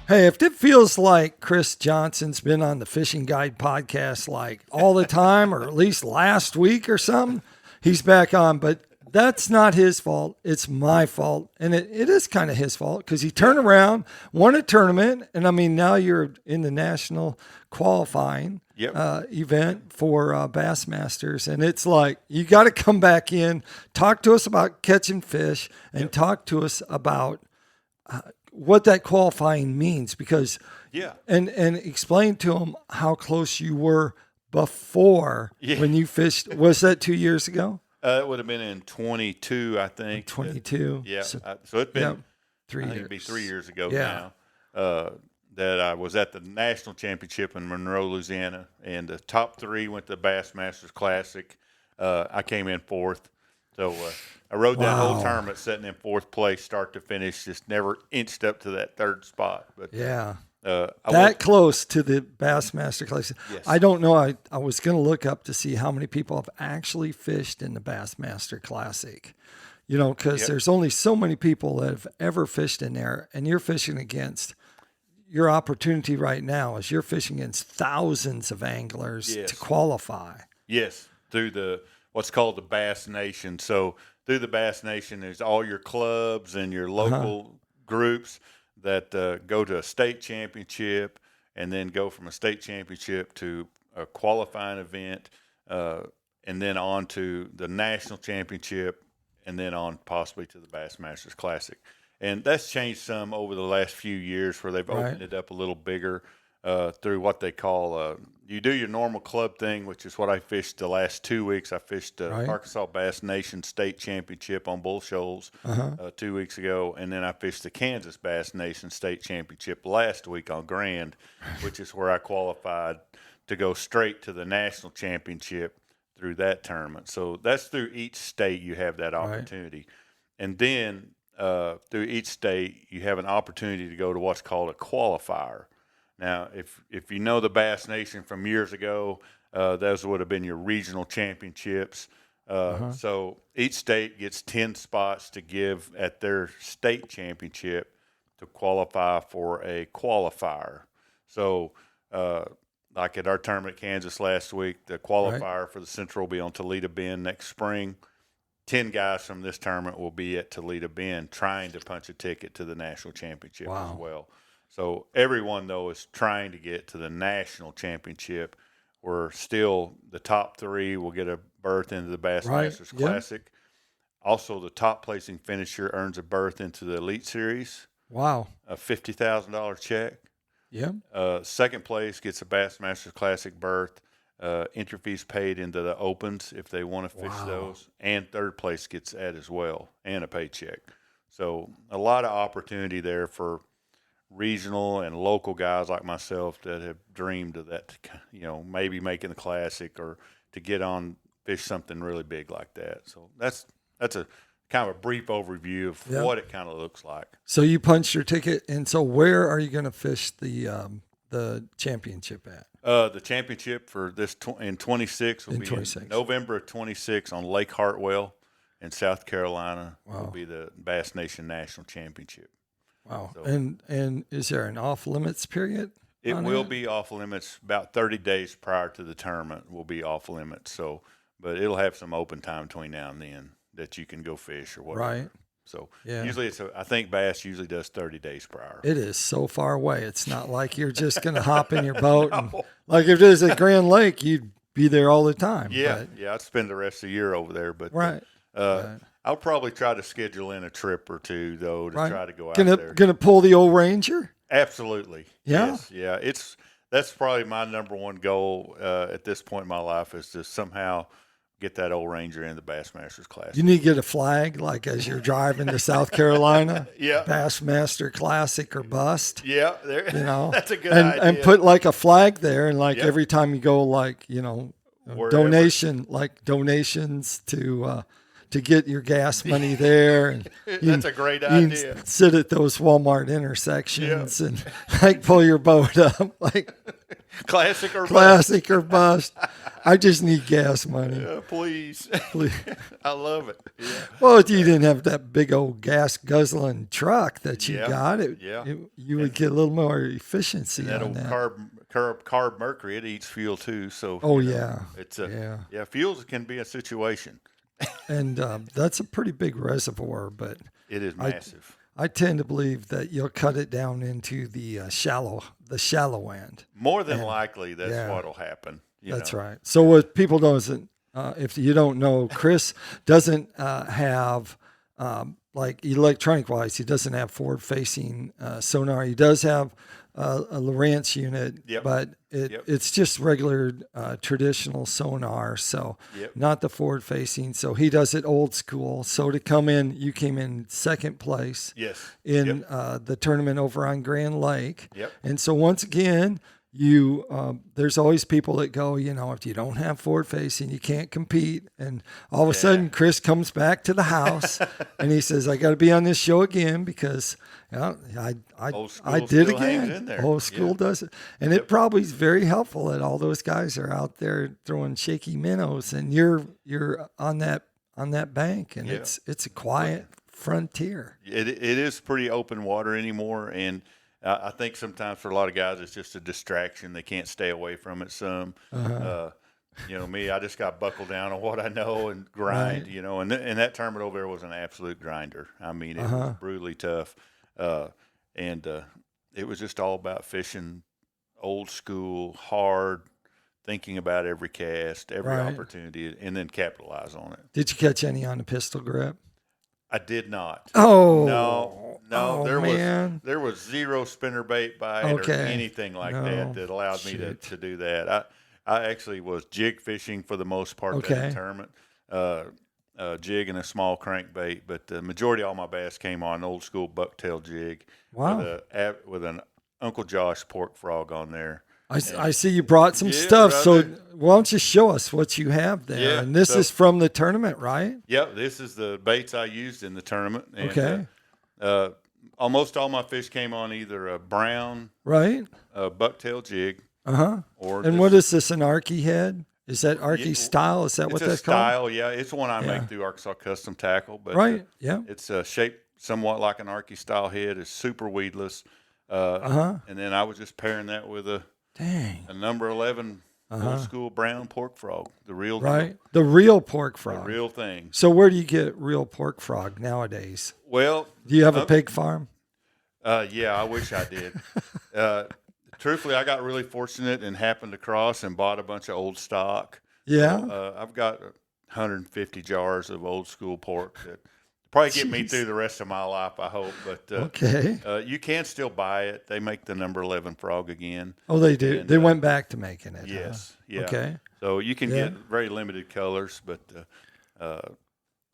Hey, if it feels like Chris Johnson's been on the Fishing Guide podcast like all the time, or at least last week or something, he's back on. But that's not his fault. It's my fault. And it is kind of his fault because he turned around, won a tournament. And I mean, now you're in the national qualifying event for Bassmasters. And it's like, you got to come back in, talk to us about catching fish, and talk to us about what that qualifying means, because and explain to them how close you were before when you fished. Was that 2 years ago? It would have been in 22, I think. 22. Yeah. So it's been 3 years. It'd be 3 years ago now that I was at the National Championship in Monroe, Louisiana, and the top three went to the Bassmasters Classic. I came in fourth. So I rode that whole tournament sitting in fourth place, start to finish, just never inched up to that third spot. But close to the Bassmaster Classic. Yes. I don't know. I was going to look up to see how many people have actually fished in the Bassmaster Classic, because there's only so many people that have ever fished in there, and you're fishing against your opportunity right now is you're fishing against thousands of anglers to qualify. Yes, through what's called the Bass Nation. So through the Bass Nation, there's all your clubs and your local groups that go to a state championship and then go from a state championship to a qualifying event and then on to the national championship and then on possibly to the Bassmasters Classic. And that's changed some over the last few years where they've opened it up a little bigger through what they call you do your normal club thing, which is what I fished the last 2 weeks. I fished the Arkansas Bass Nation State Championship on Bull Shoals 2 weeks ago, and then I fished the Kansas Bass Nation State Championship last week on Grand, which is where I qualified to go straight to the national championship through that tournament. So that's through each state you have that opportunity. And then through each state you have an opportunity to go to what's called a qualifier. Now, if you know the Bass Nation from years ago, those would have been your regional championships. So each state gets 10 spots to give at their state championship to qualify for a qualifier. So like at our tournament at Kansas last week, the qualifier for the Central will be on Toledo Bend next spring. 10 guys from this tournament will be at Toledo Bend trying to punch a ticket to the national championship as well. So everyone, though, is trying to get to the national championship. We're still the top three will get a berth into the Bassmasters Classic. Also, the top placing finisher earns a berth into the Elite Series. Wow. A $50,000 check. Yeah. Second place gets a Bassmasters Classic berth. Entry fees paid into the Opens if they want to fish those. And third place gets that as well, and a paycheck. So a lot of opportunity there for regional and local guys like myself that have dreamed of that, maybe making the Classic or to get on fish something really big like that. So that's a kind of a brief overview of what it kind of looks like. So you punched your ticket, and so where are you going to fish the championship at? The championship for this in 26 will be in November of 26 on Lake Hartwell in South Carolina. Will be the Bass Nation National Championship. Wow. So, and is there an off-limits period? It will be off-limits. About 30 days prior to the tournament will be off-limits. So, but it'll have some open time between now and then that you can go fish or whatever. Right. So usually I think bass usually does 30 days prior. It is so far away. It's not like you're just going to hop in your boat. And, like if there's a Grand Lake, you'd be there all the time. Yeah. But, I'd spend the rest of the year over there. But I'll probably try to schedule in a trip or two, though, to try to go out there. Going to pull the old Ranger? Absolutely. Yeah? Yes. Yeah. That's probably my number one goal at this point in my life is to somehow get that old Ranger in the Bassmasters Classic. You need to get a flag, like as you're driving to South Carolina. Bassmaster Classic or bust. Yeah. That's a good idea. And put like a flag there, and like every time you go, like, donations to get your gas money there. And that's a great idea. Sit at those Walmart intersections and like pull your boat up. Like Classic or bust. Classic or bust. I just need gas money. Please. I love it. Yeah. Well, if you didn't have that big old gas guzzling truck that you got, you would get a little more efficiency that on old that. carb mercury, it eats fuel too. So it's fuels can be a situation. And that's a pretty big reservoir, but it is massive. I tend to believe that you'll cut it down into the shallow end. More than likely, that's what'll happen. That's right. So what people doesn't, if you don't know, Chris doesn't have like electronic wise, he doesn't have forward facing sonar. He does have a Lowrance unit, but it's just regular traditional sonar. So not the forward facing. So he does it old school. So to come in, you came in second place in the tournament over on Grand Lake. And so once again, there's always people that go, if you don't have forward facing, you can't compete. And all of a sudden Chris comes back to the house and he says, I got to be on this show again because I did again. Old school does it. And it probably is very helpful that all those guys are out there throwing shaky minnows and you're on that bank and it's a quiet frontier. It is pretty open water anymore. And I think sometimes for a lot of guys, it's just a distraction. They can't stay away from it some. Me, I just got buckled down on what I know and grind, and that tournament over there was an absolute grinder. I mean, it was brutally tough. And it was just all about fishing old school, hard, thinking about every cast, every opportunity, and then capitalize on it. Did you catch any on the pistol grip? I did not. Oh no! There was zero spinnerbait bite or anything like that allowed me to do that. I actually was jig fishing for the most part of that tournament, jig and a small crankbait. But the majority of all my bass came on an old school bucktail jig with an Uncle Josh pork frog on there. I see you brought some stuff, so why don't you show us what you have there? Yeah, and this is from the tournament, right? Yep, this is the baits I used in the tournament. And, almost all my fish came on either a brown, a bucktail jig, or. And what is this? An Arky head? Is that Arky style? Is that what that's called? Style, yeah. It's one I make through Arkansas Custom Tackle, but it's shaped somewhat like an Arky style head. It's super weedless, and then I was just pairing that with a number 11 old school brown pork frog, the real deal. The real pork frog, the real thing. So where do you get real pork frog nowadays? Well, do you have a pig farm? Yeah, I wish I did. Truthfully, I got really fortunate and happened across and bought a bunch of old stock. Yeah, I've got 150 jars of old school pork that probably get me through the rest of my life, I hope. But you can still buy it. They make the number 11 frog again. Oh, they do. They went back to making it. Yes. Huh? Yeah. Okay. So you can get very limited colors, but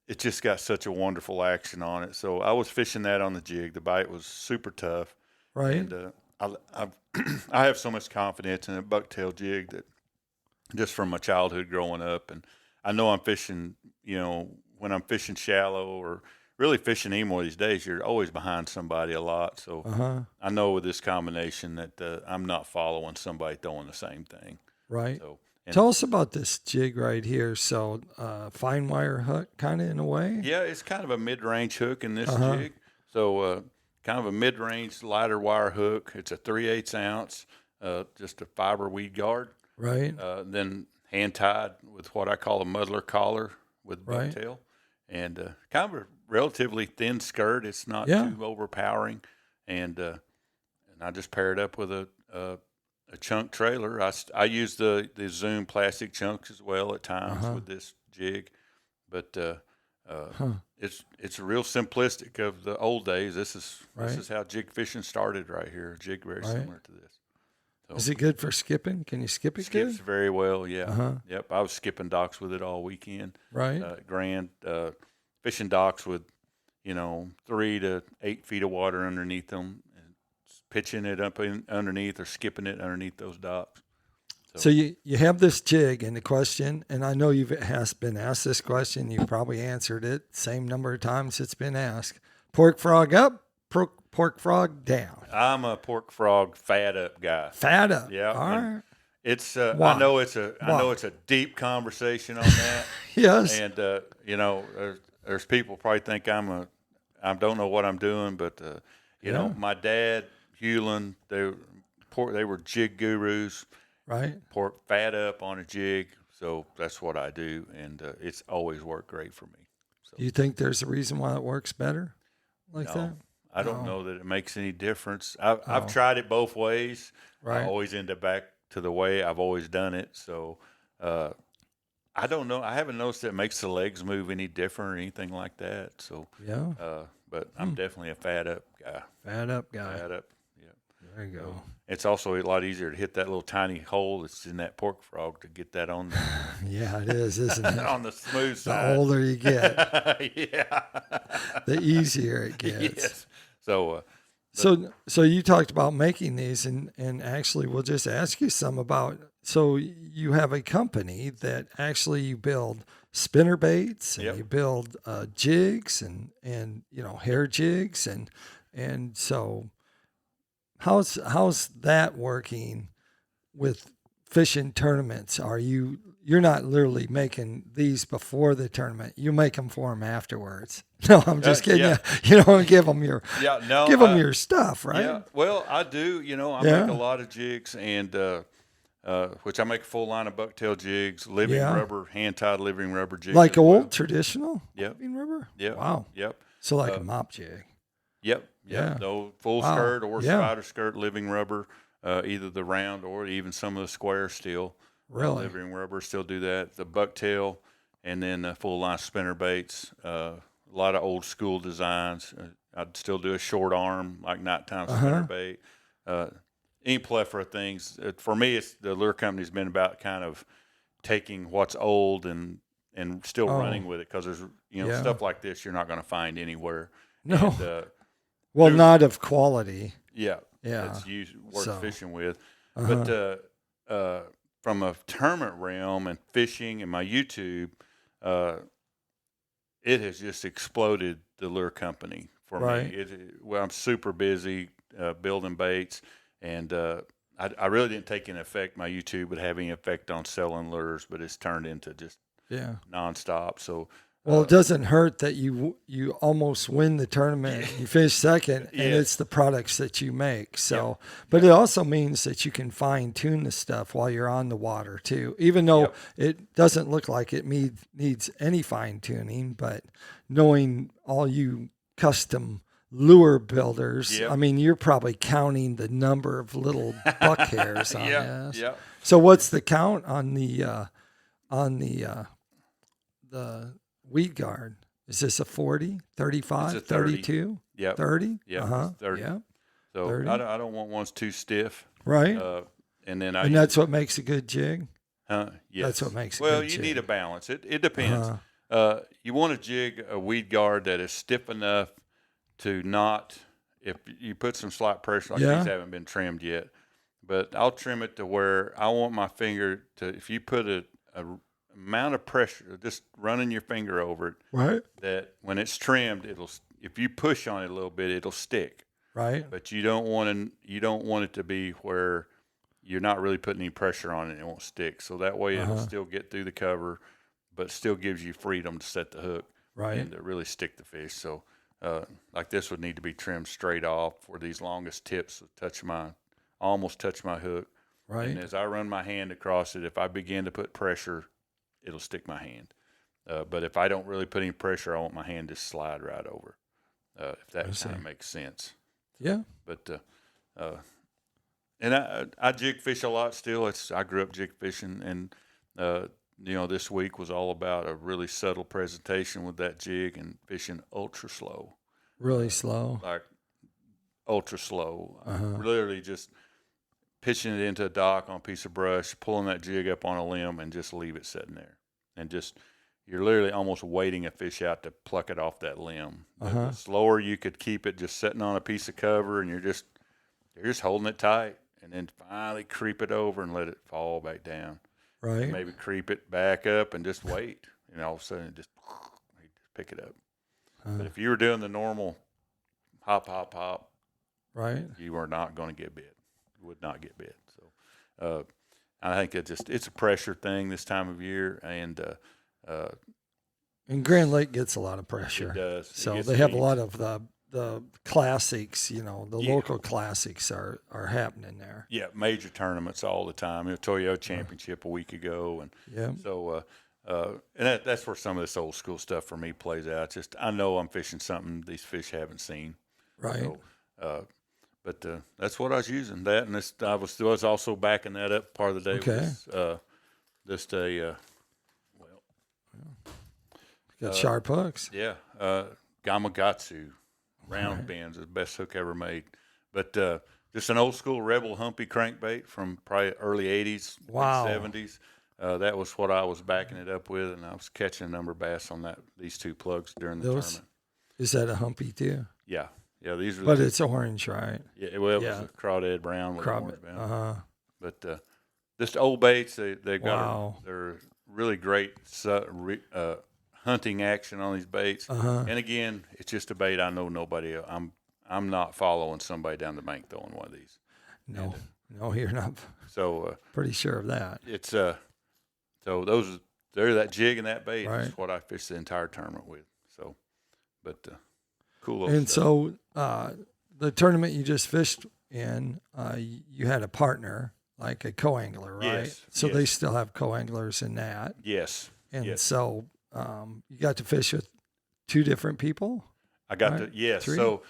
it just got such a wonderful action on it. So I was fishing that on the jig. The bite was super tough. Right. And I have so much confidence in a bucktail jig that just from my childhood growing up, and I know I'm fishing, when I'm fishing shallow or really fishing anymore these days, you're always behind somebody a lot. So I know with this combination that I'm not following somebody throwing the same thing. Right. So, tell us about this jig right here. So fine wire hook kind of in a way? Yeah, it's kind of a mid-range hook in this jig. So kind of a mid-range lighter wire hook. It's a 3/8 ounce, just a fiber weed guard. Right. Then hand-tied with what I call a muddler collar with bucktail. And kind of a relatively thin skirt. It's not too overpowering. And I just pair it up with a chunk trailer. I use the Zoom plastic chunks as well at times with this jig. But it's real simplistic of the old days. This is how jig fishing started right here. A jig very similar to this. So, is it good for skipping? Can you skip it skips good? very well, yeah. Yep, I was skipping docks with it all weekend. Right. Grand fishing docks with, 3 to 8 feet of water underneath them, and pitching it up underneath or skipping it underneath those docks. So you have this jig, and the question, and I know has been asked this question, you've probably answered it same number of times it's been asked. Pork frog up, pork pork frog down? I'm a pork frog fat up guy. Fat up. Yeah. All right. It's Why? I know it's a deep conversation on that. Yes. And there's people probably think I don't know what I'm doing, but you know, my dad, Hewlin, they were jig gurus. Right. Pork fat up on a jig, so that's what I do, and it's always worked great for me. So, Do you think there's a reason why it works better like that? I don't know that it makes any difference. I've tried it both ways. Right. I always end up back to the way I've always done it. So I don't know. I haven't noticed that it makes the legs move any different or anything like that. So Yeah. But I'm definitely a fat up guy. Fat up guy. Fat up. Yeah. There you go. It's also a lot easier to hit that little tiny hole that's in that pork frog to get that on there. Yeah, it is, isn't it? On the smooth The side. older you get, Yeah. the easier it gets. Yes. So, So you talked about making these, and actually we'll just ask you some about. So you have a company that actually you build spinner baits, and Yep. you build jigs, and hair jigs, and so how's that working with fishing tournaments? You're not literally making these before the tournament. You make them for them afterwards. No, I'm just kidding. yeah. You don't give them your your stuff, right? Yeah. Well, I do. I make a lot of jigs, and which I make a full line of bucktail jigs, living rubber, hand tied living rubber jigs. Like old traditional Yep. living rubber? Yep. Wow. Yep. So like a mop jig. Yep. Yeah. No full Wow. skirt or Yeah. spider skirt living rubber, either the round or even some of the square steel. Really? Living rubber still do that. The bucktail, and then the full line spinner baits. A lot of old school designs. I'd still do a short arm like nighttime spinner bait. Any plethora of things. For me, it's the lure company's been about kind of taking what's old and still running with it, because there's stuff like this you're not going to find anywhere. No. And, Well, not of quality. yeah. Yeah. It's worth fishing with. Uh-huh. But from a tournament realm and fishing and my YouTube, it has just exploded the lure company for me. Well, I'm super busy building baits, and I really didn't take an effect. My YouTube would have any effect on selling lures, but it's turned into just nonstop. So. Well, it doesn't hurt that you almost win the tournament. You finish second, and it's the products that you make. So, but it also means that you can fine tune the stuff while you're on the water too. Even though it doesn't look like it needs any fine tuning, but knowing all you custom lure builders, I mean, you're probably counting the number of little buck hairs on this. Yeah. So, what's the count on the weed guard? Is this a 40, 35, It's a 30. 32? Yep. 30? Yeah. 30. Yeah. So 30. I don't want ones too stiff. Right. And then And that's what makes a good jig? yes. That's what makes a well, good you jig. need a balance. It depends. You want a jig, a weed guard that is stiff enough to not, if you put some slight pressure, like these haven't been trimmed yet, but I'll trim it to where I want my finger to, if you put a amount of pressure, just running your finger over it, Right. that when it's trimmed, if you push on it a little bit, it'll stick. Right. But you don't want it to be where you're not really putting any pressure on it and it won't stick. So that way it'll still get through the cover, but still gives you freedom to set the hook and to really stick the fish. So like this would need to be trimmed straight off where these longest tips almost touch my hook. Right. And as I run my hand across it, if I begin to put pressure, it'll stick my hand. But if I don't really put any pressure, I want my hand to slide right over, if that kind of makes sense. Yeah. But and I jig fish a lot still. I grew up jig fishing, and this week was all about a really subtle presentation with that jig and fishing ultra slow. Really slow. Like ultra slow. Literally just pitching it into a dock on a piece of brush, pulling that jig up on a limb, and just leave it sitting there. And you're literally almost waiting a fish out to pluck it off that limb. The slower you could keep it just sitting on a piece of cover, and you're just holding it tight, and then finally creep it over and let it fall back down. Right. Maybe creep it back up and just wait. And all of a sudden, just pick it up. But if you were doing the normal hop, hop, hop, Right. You are not going to get bit. You would not get bit. So I think it's a pressure thing this time of year, and Grand Lake gets a lot of pressure. it does. So gets they have a heat. lot of the classics, the Yeah. local classics are happening there. Yeah, major tournaments all the time. The Toyota Championship a week ago, and Yeah. so and that's where some of this old school stuff for me plays out. Just I know I'm fishing something these fish haven't seen. Right. So, but that's what I was using. That and this I was also backing that up. Part of the day Okay. was just a Got sharp hooks. yeah Gamakatsu round bends, the best hook ever made. But just an old school Rebel Humpy crankbait from probably early '80s, Wow. late '70s. That was what I was backing it up with, and I was catching a number of bass on these two plugs during the tournament. Is that a humpy too? Yeah, these are. But it's orange, right? Yeah, well, it was a crawdad brown with orange Uh band. huh. But just old baits, they've got Wow. they're really great hunting action on these baits. And again, it's just a bait I know nobody. I'm not following somebody down the bank throwing one of these. No, you're not. So Pretty sure of that. it's so they're that jig and that bait Right. is what I fished the entire tournament with. So, but cool. Old And stuff. so the tournament you just fished in, you had a partner, like a co-angler, right? Yes, So yes. they still have co-anglers in that. Yes, And yes. so you got to fish with two different people? I got Right. yes. Three? So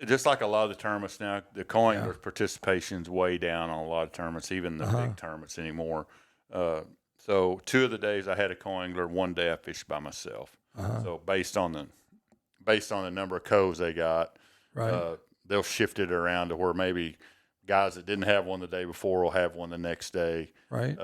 just like a lot of the tournaments now, the co-angler participation's way down on a lot of tournaments, even the big tournaments anymore. So 2 of the days I had a co-angler. 1 day I fished by myself. So based on the number of coves they got, Right. they'll shift it around to where maybe guys that didn't have one the day before will have one the next day. Right.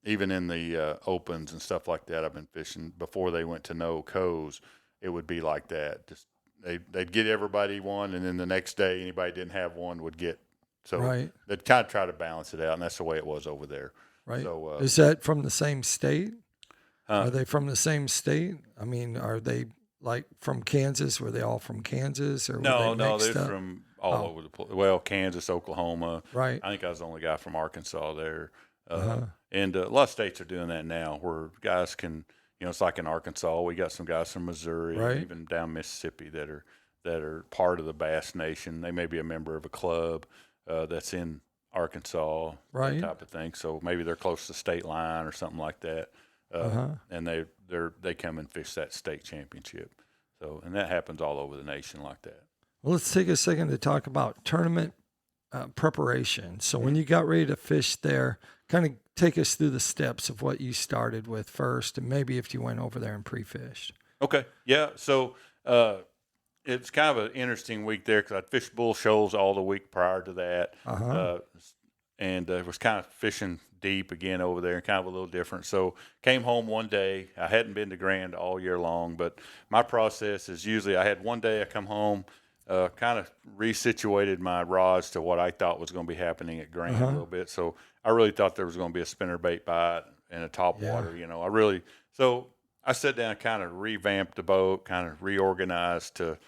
Even in the opens and stuff like that, I've been fishing before they went to no coves. It would be like that. Just they'd get everybody one, and then the next day anybody didn't have one would get. So Right. they'd kind of try to balance it out, and that's the way it was over there. Right. So Is that from the same state? Huh? Are they from the same state? I mean, are they like from Kansas? Were they all from Kansas, or were No, they mixed they're up? from all over the place. Well, Kansas, Oklahoma. Right. I think I was the only guy from Arkansas there. And a lot of states are doing that now, where guys can, it's like in Arkansas, we got some guys from Missouri, Right. even down Mississippi that are part of the Bass Nation. They may be a member of a club that's in Arkansas, Right. that type of thing. So maybe they're close to the state line or something like that, and they come and fish that state championship. So, and that happens all over the nation like that. Well, let's take a second to talk about tournament preparation. So when you got ready to fish there, kind of take us through the steps of what you started with first, and maybe if you went over there and pre-fished. Okay. Yeah. So it's kind of an interesting week there because I'd fished bull shoals all the week prior to that. And was kind of fishing deep again over there and kind of a little different. So came home one day. I hadn't been to Grand all year long, but my process is usually I had one day I come home, kind of resituated my rods to what I thought was going to be happening at Grand a little bit. So I really thought there was going to be a spinnerbait bite and a top water, so I sat down and kind of revamped the boat, kind of reorganized to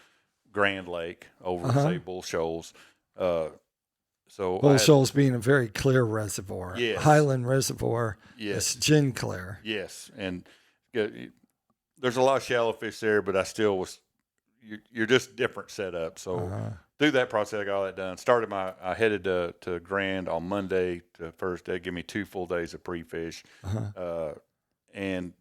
Grand Lake over, say, Bull Shoals. Bull Shoals being a very clear reservoir. Yes. Highland Reservoir. Yes. It's gin clear. Yes, and there's a lot of shallow fish there, but I still was. You're just different setup. So through that process, I got all that done. I headed to Grand on Monday to first day. Give me 2 full days of pre-fish, and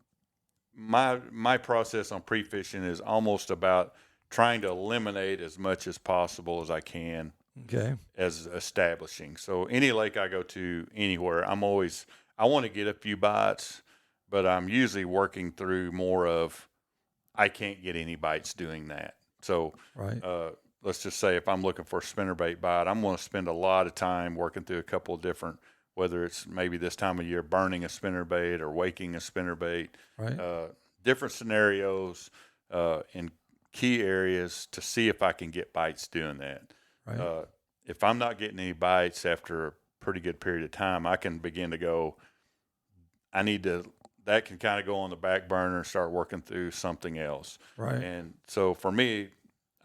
my process on pre-fishing is almost about trying to eliminate as much as possible as I can. Okay. As establishing. So any lake I go to anywhere, I want to get a few bites, but I'm usually working through more of I can't get any bites doing that. So Right. Let's just say if I'm looking for a spinnerbait bite, I'm going to spend a lot of time working through a couple of different, whether it's maybe this time of year burning a spinnerbait or waking a spinnerbait, Right. different scenarios in key areas to see if I can get bites doing that. Right. If I'm not getting any bites after a pretty good period of time, I can begin to go, that can kind of go on the back burner and start working through something else. Right. And so for me,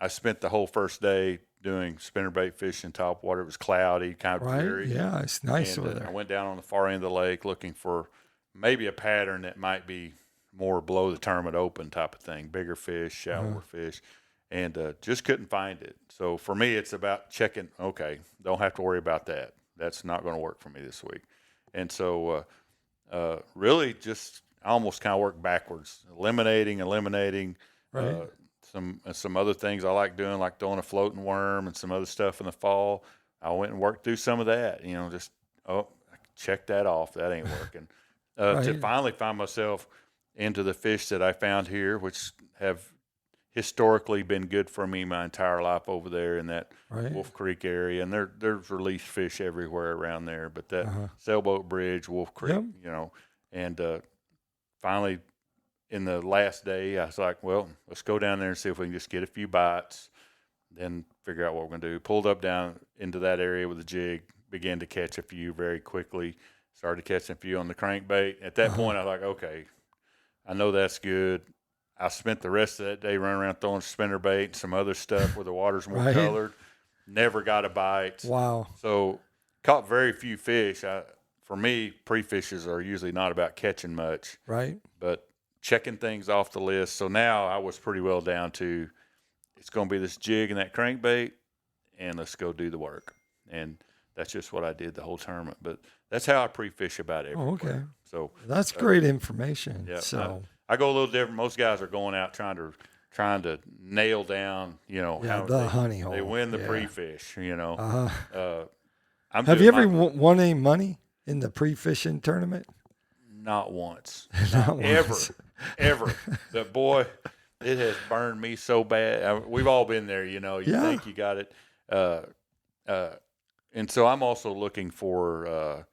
I spent the whole first day doing spinnerbait fishing top water. It was cloudy, kind of Right. dreary. Yeah, it's nice And over I there. went down on the far end of the lake looking for maybe a pattern that might be more below the tournament open type of thing, bigger fish, shallower fish, and just couldn't find it. So for me, it's about checking, okay, don't have to worry about that. That's not going to work for me this week. And so really just I almost kind of work backwards, eliminating, Right. some other things I like doing, like throwing a floating worm and some other stuff in the fall. I went and worked through some of that, just, check that off. That ain't working. To Right. finally find myself into the fish that I found here, which have historically been good for me my entire life over there in that Right. Wolf Creek area. And there's released fish everywhere around there, but that Uh-huh. sailboat bridge, Wolf Creek, Yep. and finally in the last day, I was like, well, let's go down there and see if we can just get a few bites, then figure out what we're going to do. Pulled up down into that area with a jig, began to catch a few very quickly, started catching a few on the crankbait. At that point, I was like, okay, I know that's good. I spent the rest of that day running around throwing spinnerbait and some other stuff where the water's more Right. colored. Never got a bite. Wow. So caught very few fish. For me, pre-fishes are usually not about catching much, Right. but checking things off the list. So now I was pretty well down to it's going to be this jig and that crankbait, and let's go do the work. And that's just what I did the whole tournament. But that's how I pre-fish about everywhere. Oh, okay. So That's great information. yeah, So I go a little different. Most guys are going out trying to nail down, how the honey hole. they win the Yeah. pre-fish. Uh-huh. I'm Have doing you ever my- won any money in the pre-fishing tournament? Not once. Not Ever. once. Ever. But boy, it has burned me so bad. We've all been there, you Yeah. think you got it. And so I'm also looking for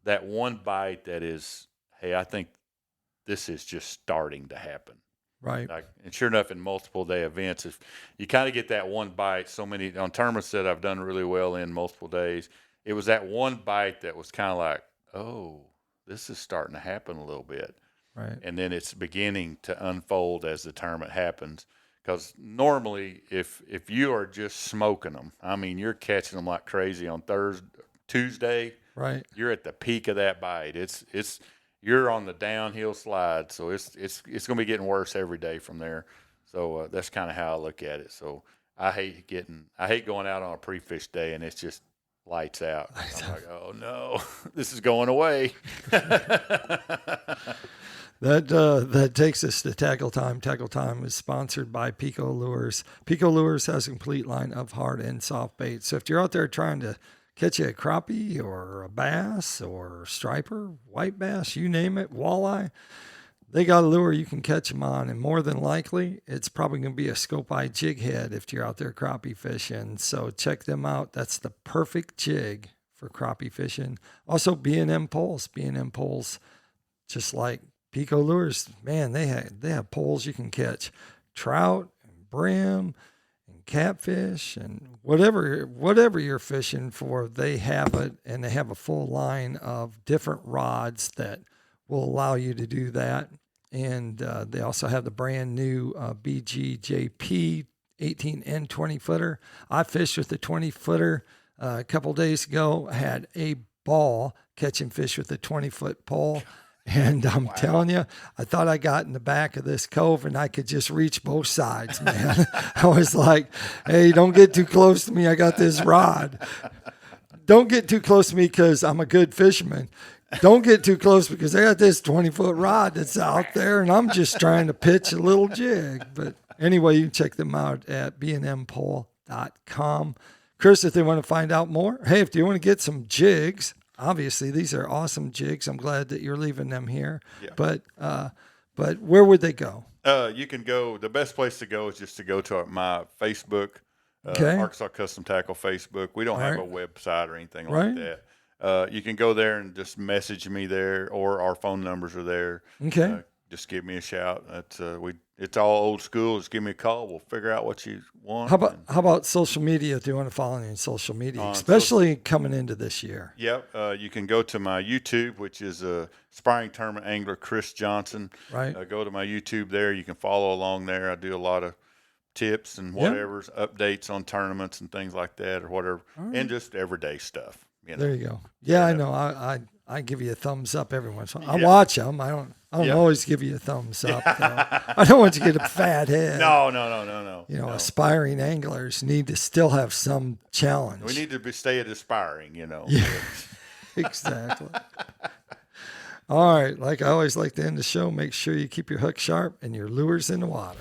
that one bite that is, hey, I think this is just starting to happen. Right. And sure enough, in multiple day events, if you kind of get that one bite, so many on tournaments that I've done really well in multiple days, it was that one bite that was kind of like, oh, this is starting to happen a little bit. Right. And then it's beginning to unfold as the tournament happens. Because normally, if you are just smoking them, I mean, you're catching them like crazy on Tuesday. Right. You're at the peak of that bite. You're on the downhill slide, so it's going to be getting worse every day from there. So that's kind of how I look at it. So I hate going out on a pre-fish day and it's just lights out. I'm like, oh no, this is going away. That takes us to Tackle Time. Tackle Time is sponsored by PICO Lures. PICO Lures has a complete line of hard and soft baits. So if you're out there trying to catch a crappie or a bass or striper, white bass, you name it, walleye, they got a lure you can catch them on. And more than likely, it's probably going to be a scope eye jig head if you're out there crappie fishing. So check them out. That's the perfect jig for crappie fishing. Also, B&M poles. B&M poles, just like PICO Lures, man, they have poles you can catch trout and brim and catfish and whatever you're fishing for, they have it, and they have a full line of different rods that will allow you to do that. And they also have the brand new BGJP 18 and 20 footer. I fished with the 20 footer a couple days ago. I had a ball catching fish with a 20-foot pole. And I'm telling you, I thought I got in the back of this cove and I could just reach both sides, man. I was like, hey, don't get too close to me. I got this rod. Don't get too close to me because I'm a good fisherman. Don't get too close because I got this 20-foot rod that's out there and I'm just trying to pitch a little jig. But anyway, you can check them out at bnmpole.com. Chris, if they want to find out more, hey, if you want to get some jigs, obviously, these are awesome jigs. I'm glad that you're leaving them here. Yeah. But where would they go? You can go. The best place to go is just to go to my Facebook, Okay. Arkansas Custom Tackle Facebook. We don't have a website or anything like that. You can go there and just message me there, or our phone numbers are there. Okay. Just give me a shout. It's all old school. Just give me a call. We'll figure out what you want. How about social media? If you want to follow me on social media, especially coming into this year. Yep. You can go to my YouTube, which is Aspiring Tournament Angler Chris Johnson. Right. Go to my YouTube there. You can follow along there. I do a lot of tips and whatever's updates on tournaments and things like that or whatever, and just everyday stuff. There you go. Yeah, I know. I give you a thumbs up every once in a while. I watch them. I don't always give you a thumbs up. I don't want you to get a fat head. No. You know, aspiring anglers need to still have some challenge. We need to stay aspiring, you know. Yeah, exactly. All right. Like I always like to end the show, make sure you keep your hook sharp and your lures in the water.